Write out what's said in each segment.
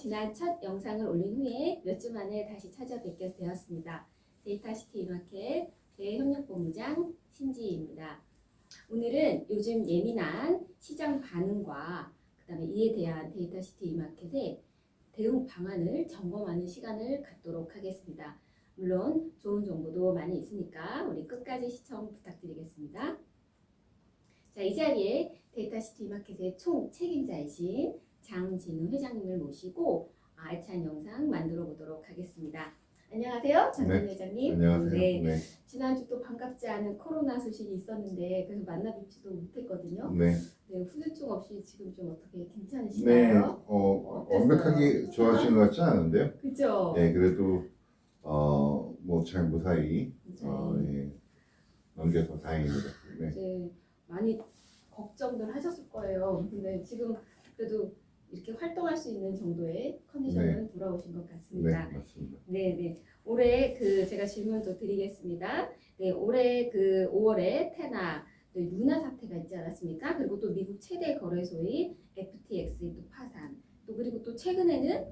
지난 첫 영상을 올린 후에 몇 주 만에 다시 찾아뵙게 되었습니다. 데이터시티 이마켓 대협력본부장 신지희입니다. 오늘은 요즘 예민한 시장 반응과 그다음에 이에 대한 데이터시티 이마켓의 대응 방안을 점검하는 시간을 갖도록 하겠습니다. 물론 좋은 정보도 많이 있으니까 우리 끝까지 시청 부탁드리겠습니다. 자, 이 자리에 데이터시티 이마켓의 총 책임자이신 장진우 회장님을 모시고 알찬 영상 만들어 보도록 하겠습니다. 안녕하세요, 장진우 회장님. 안녕하세요. 네. 지난주 또 반갑지 않은 코로나 소식이 있었는데 그래서 만나 뵙지도 못했거든요. 네. 네, 후유증 없이 지금 좀 어떻게 네. 괜찮으신가요? 완벽하게 좋아하신 것 같지 않은데요. 그죠? 네, 그래도 뭐 잘 무사히 예, 넘겨서 다행입니다. 네. 이제 많이 걱정들 하셨을 거예요. 근데 지금 그래도 이렇게 활동할 수 있는 정도의 컨디션은 돌아오신 것 네, 같습니다. 맞습니다. 네. 올해 제가 질문도 드리겠습니다. 네, 올해 5월에 테나 루나 사태가 있지 않았습니까? 그리고 또 미국 최대 거래소인 FTX의 또 파산. 또 그리고 또 최근에는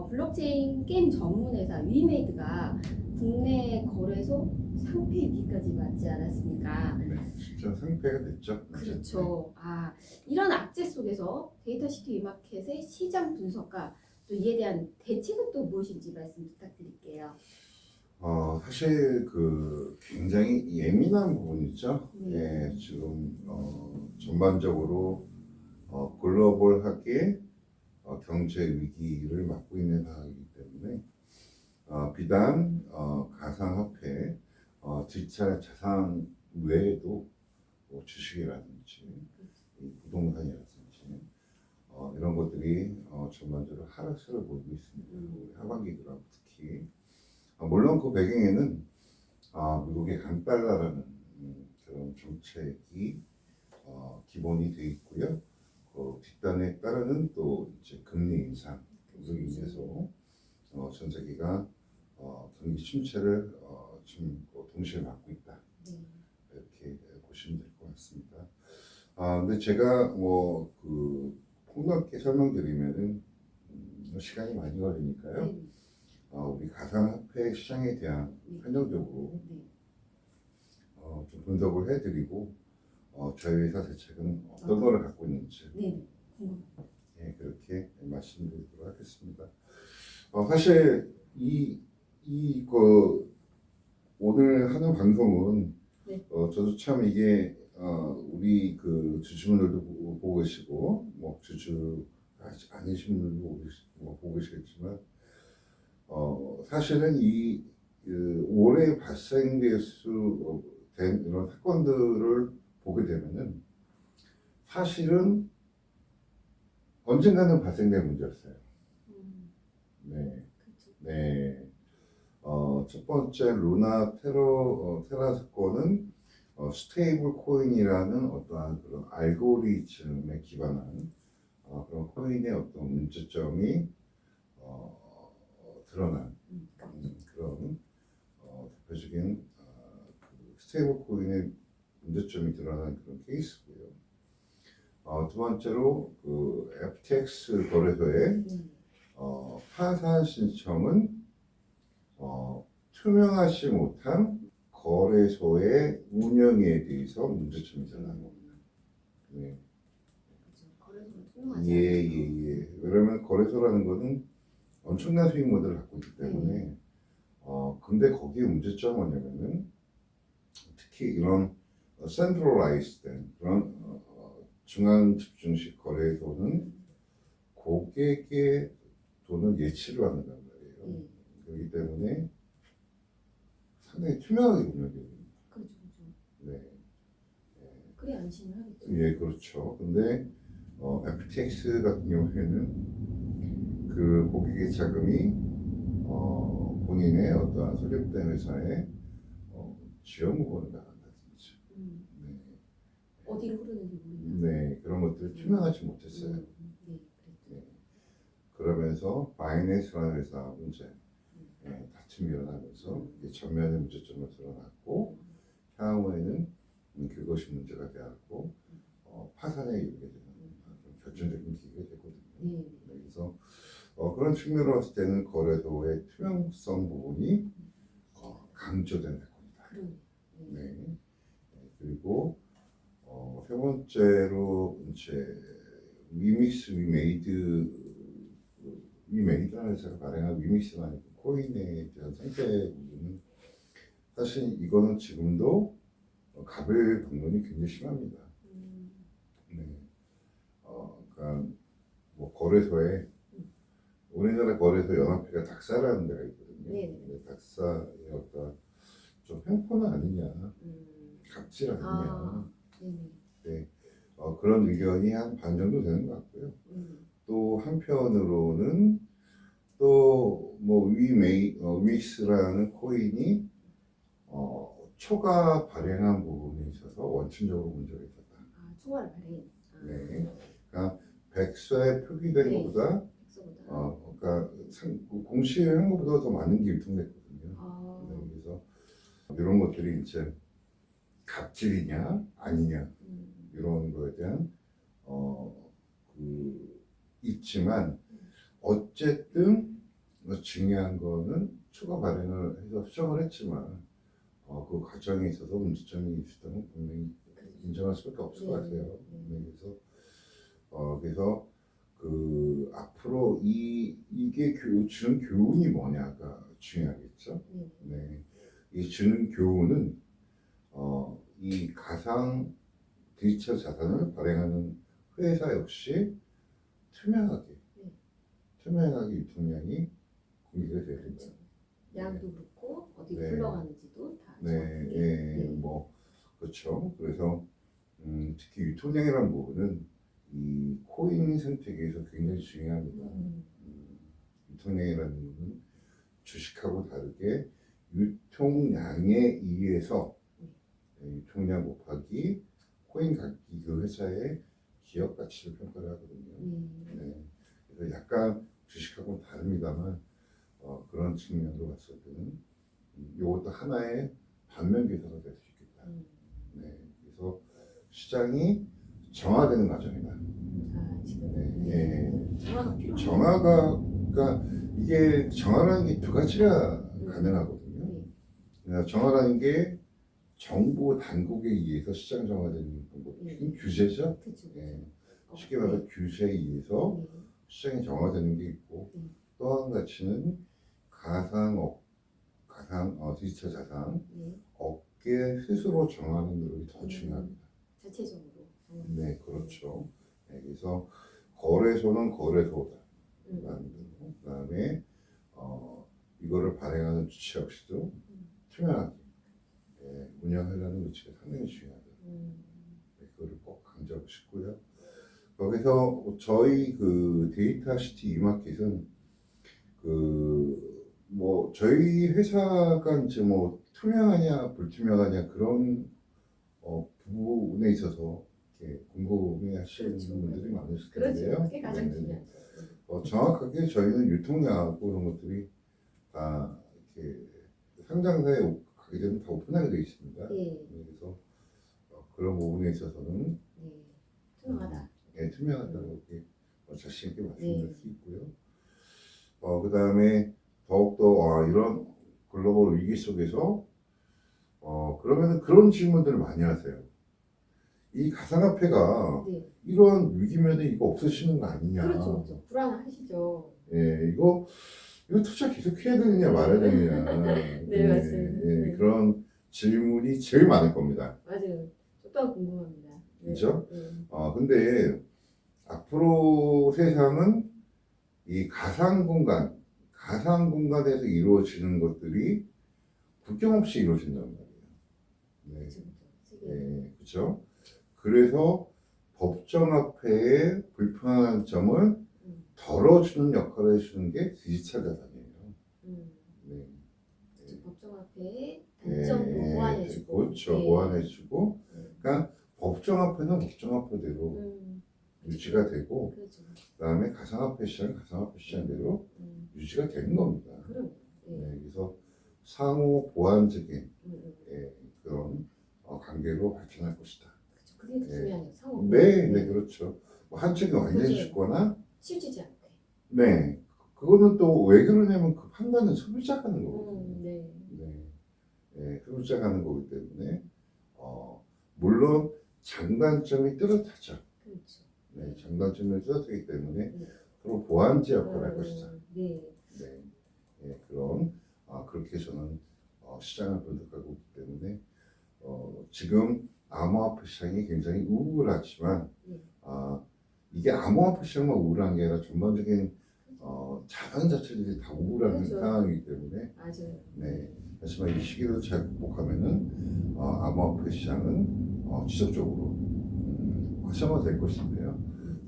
블록체인 게임 전문 회사 위메이드가 국내 거래소 상폐 위기까지 맞지 않았습니까? 네, 진짜 상패가 됐죠. 그렇죠. 이런 악재 속에서 데이터시티 이마켓의 시장 분석과 또 이에 대한 대책은 또 무엇인지 말씀 부탁드릴게요. 사실 굉장히 예민한 부분이죠. 네. 예, 지금 전반적으로 글로벌하게 경제 위기를 맞고 있는 상황이기 때문에 비단 가상화폐, 디지털 자산 외에도 뭐 주식이라든지 이 부동산이라든지 이런 것들이 전반적으로 하락세를 보이고 있습니다. 우리 하반기 그래프 특히 물론 그 배경에는 미국의 강달러라는 그런 정책이 기본이 되어 있고요. 그 뒷단에 따르는 또 이제 금리 인상으로 인해서 전 세계가 경기 침체를 지금 동시에 맞고 있다. 이렇게 보시면 될 것 같습니다. 근데 제가 폭넓게 설명드리면은 시간이 많이 걸리니까요. 우리 가상화폐 시장에 대한 한정적으로 좀 분석을 해드리고 저희 회사 대책은 어떤 거를 갖고 있는지 예, 그렇게 말씀드리도록 하겠습니다. 사실 오늘 하는 방송은 저도 참 이게 우리 주주분들도 보고 계시고 뭐 주주 아니신 분들도 보고 계시겠지만 사실은 올해 발생될 수 된 이런 사건들을 보게 되면은 사실은 언젠가는 발생될 문제였어요. 네. 첫 번째 루나 테라 사건은 스테이블 코인이라는 어떠한 그런 알고리즘에 기반한 그런 코인의 어떤 문제점이 드러난 그런 대표적인 스테이블 코인의 문제점이 드러난 그런 케이스고요. 두 번째로 FTX 거래소의 파산 신청은 투명하지 못한 거래소의 운영에 대해서 문제점이 드러난 겁니다. 네. 예. 왜냐면 거래소라는 것은 엄청난 수익 모델을 갖고 있기 때문에 근데 거기에 문제점은 뭐냐면은 특히 이런 센트럴라이즈된 그런 중앙 집중식 거래소는 고객의 돈을 예치를 한단 말이에요. 그렇기 때문에 상당히 투명하게 운영돼야 됩니다. 그렇죠. 네. 그래 안심을 하겠죠. 예, 그렇죠. 근데 FTX 같은 경우에는 그 고객의 자금이 본인의 어떠한 설립된 회사에 지원금으로 나간다든지 어디로 흐르는지 모르겠어요. 네, 그런 것들을 투명하지 못했어요. 그러면서 바이낸스라는 회사 문제 다툼이 일어나면서 전면의 문제점을 드러났고 향후에는 그것이 문제가 되었고 파산에 이르게 되는 결정적인 계기가 되거든요. 그래서 그런 측면으로 봤을 때는 거래소의 투명성 부분이 강조된 사건이다. 그러네. 네. 그리고 세 번째로 이제 위믹스 위메이드라는 회사가 발행한 위믹스라는 코인에 대한 생태 부분은 사실 이거는 지금도 갑을 방문이 굉장히 심합니다. 네. 그러니까 뭐 거래소에 우리나라 거래소 연합회가 닥사라는 데가 있거든요. 네. 근데 닥사의 어떤 좀 횡포는 아니냐, 갑질 아니냐. 아, 네네. 네. 그런 의견이 한 반 정도 되는 것 같고요. 또 한편으로는 또 뭐 위믹스라는 코인이 초가 발행한 부분에 있어서 원천적으로 문제가 있었다. 아, 초과를 발행. 아, 네. 그러니까 백서에 표기된 네. 것보다 백서보다. 그러니까 공시한 것보다 더 많은 게 유통됐거든요. 아, 네, 그래서 이런 것들이 이제 갑질이냐 아니냐 이런 거에 대한 있지만 어쨌든 중요한 거는 추가 발행을 해서 수정을 했지만 그 과정에 있어서 문제점이 있었다면 분명히 인정할 수밖에 없을 것 같아요. 네, 그래서 그 앞으로 이게 주는 교훈이 뭐냐가 중요하겠죠. 네, 이 주는 교훈은 이 가상 디지털 자산을 발행하는 회사 역시 투명하게 유통량이 공개가 돼야 된다. 그렇죠. 양도 그렇고 어디 네. 흘러가는지도 다 네, 정확하게. 예, 뭐 그렇죠. 그래서 특히 유통량이라는 부분은 이 코인 생태계에서 굉장히 중요합니다. 유통량이라는 부분은 주식하고 다르게 유통량에 의해서 유통량 곱하기 코인 갖기 그 회사의 기업 가치를 평가를 하거든요. 네. 그래서 약간 주식하고는 다릅니다만 그런 측면으로 봤을 때는 이것도 하나의 반면 교사가 될 수 있겠다. 네. 그래서 시장이 정화되는 과정이다. 아, 지금 네. 정화가 필요한. 그러니까 이게 정화라는 게 두 가지가 가능하거든요. 그러니까 정화라는 게 정부 당국에 의해서 시장 정화되는 방법. 규제죠. 그렇죠. 네. 쉽게 말해서 규제에 의해서 시장이 정화되는 게 있고 또 한 가지는 디지털 자산 업계 스스로 정하는 노력이 더 중요합니다. 자체적으로. 네, 그렇죠. 네, 그래서 거래소는 거래소다. 그다음에 이거를 발행하는 주체 역시도 투명하게 운영하려는 의지가 상당히 중요하다. 네, 그거를 꼭 강조하고 싶고요. 거기서 저희 그 데이터시티 이마켓은 뭐 저희 회사가 이제 뭐 투명하냐 불투명하냐 그런 부분에 있어서 이렇게 궁금해하시는 그렇죠. 분들이 많으실 그렇죠. 텐데요. 그게 가장 네네. 중요하죠. 정확하게 저희는 유통량하고 이런 것들이 다 이렇게 상장사에 가게 되면 다 오픈하게 되어 있습니다. 그래서 그런 부분에 있어서는 투명하다. 투명하다고 이렇게 자신 있게 말씀드릴 수 있고요. 그 다음에 더욱더 이런 글로벌 위기 속에서 그러면은 그런 질문들을 많이 하세요. 이 가상화폐가 이런 위기면은 이거 없어지는 거 아니냐? 그렇죠. 불안하시죠. 예, 이거 투자 계속 해야 되느냐 말아야 되느냐? 네, 맞습니다. 그런 질문이 제일 많을 겁니다. 맞아요. 저 또한 궁금합니다. 그렇죠? 근데 앞으로 세상은 이 가상 공간에서 이루어지는 것들이 국경 없이 이루어진단 말이에요. 네, 그렇죠. 그래서 법정화폐의 불편한 점을 덜어주는 역할을 해주는 게 디지털 자산이에요. 네. 법정화폐의 단점도 보완해주고. 그렇죠. 보완해주고. 그러니까 법정화폐는 법정화폐대로 유지가 되고, 그다음에 가상화폐 시장은 가상화폐 시장대로 유지가 되는 겁니다. 네, 그래서 상호 보완적인 그런 관계로 발전할 것이다. 그게 중요해요. 상호. 네, 그렇죠. 뭐 한쪽이 완전히 죽거나, 치우치지 않게. 네, 그거는 또 왜 그러냐면 그 판단은 소비자가 하는 거거든요. 네. 네. 예, 소비자가 하는 거기 때문에 물론 장단점이 뚜렷하죠. 그렇죠. 네, 장단점이 뚜렷하기 때문에 네. 그런 보완제 역할을 할 것이다. 네. 네, 예, 그렇게 저는 시장을 분석하고 있기 때문에 지금 암호화폐 시장이 굉장히 우울하지만 네. 이게 암호화폐 시장만 우울한 게 아니라 전반적인 자산 자체들이 다 우울한 그렇죠. 상황이기 때문에 맞아요. 네, 하지만 이 시기를 잘 극복하면은 암호화폐 시장은 지속적으로 활성화될 것인데요.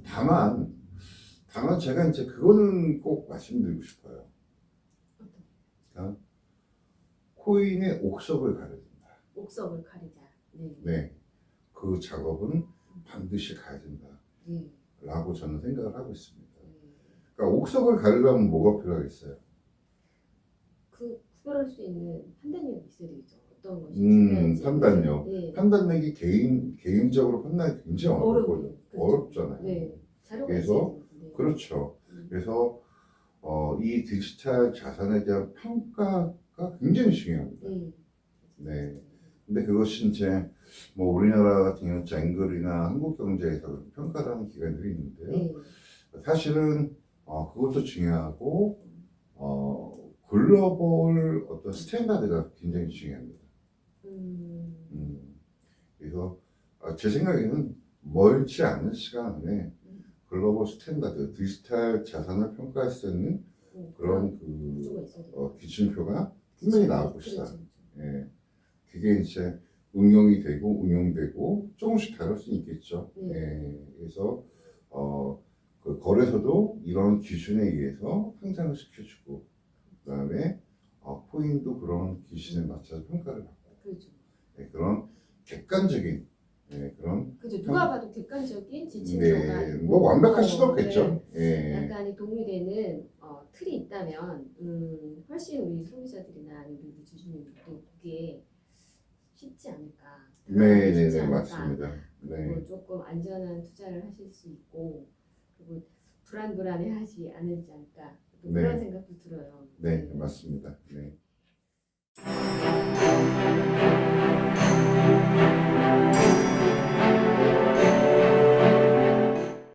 다만 제가 이제 그거는 꼭 말씀드리고 싶어요. 그러니까 코인의 옥석을 가려야 된다. 옥석을 가리자. 네. 네, 그 작업은 반드시 가야 된다. 네. 라고 저는 생각을 하고 있습니다. 네. 그러니까 옥석을 가려면 뭐가 필요하겠어요? 그 구별할 수 있는 판단력이 있어야 되겠죠. 어떤 것이 중요한지. 판단력. 네. 판단력이 개인적으로 판단이 굉장히 어려워요. 그렇죠. 어렵잖아요. 네. 자료가 그래서 있어야 되는데. 그렇죠. 그래서 이 디지털 자산에 대한 평가가 굉장히 중요합니다. 네. 네. 근데 그것이 이제 뭐 우리나라 같은 경우 앵글이나 한국경제에서 평가를 하는 기관들이 있는데요. 네. 사실은 그것도 중요하고 글로벌 어떤 스탠다드가 굉장히 중요합니다. 그래서 제 생각에는 멀지 않은 시간 안에 글로벌 스탠다드, 디지털 자산을 평가할 수 있는 그런 구조가 있어야 돼요. 기준표가 분명히 나올 것이다. 그렇죠. 예, 그게 이제 응용이 되고 운용되고 조금씩 다를 수 있겠죠. 네. 예, 그래서 그 거래소도 이런 기준에 의해서 상장을 시켜주고 그다음에 코인도 그런 기준에 맞춰서 평가를 받고 그렇죠. 예, 그런 객관적인 그런 그죠. 누가 봐도 객관적인 지침표가 네, 있고, 뭐 완벽할 수도 없겠죠. 네. 예, 약간의 동의되는 틀이 있다면 훨씬 우리 소비자들이나 우리 주주님들도 보기에 쉽지 않을까. 네, 네, 쉽지 네, 않을까. 맞습니다. 네, 그리고 조금 안전한 투자를 하실 수 있고 그리고 불안해하지 않을지 않을까. 또 네. 그런 생각도 들어요. 네, 맞습니다. 네.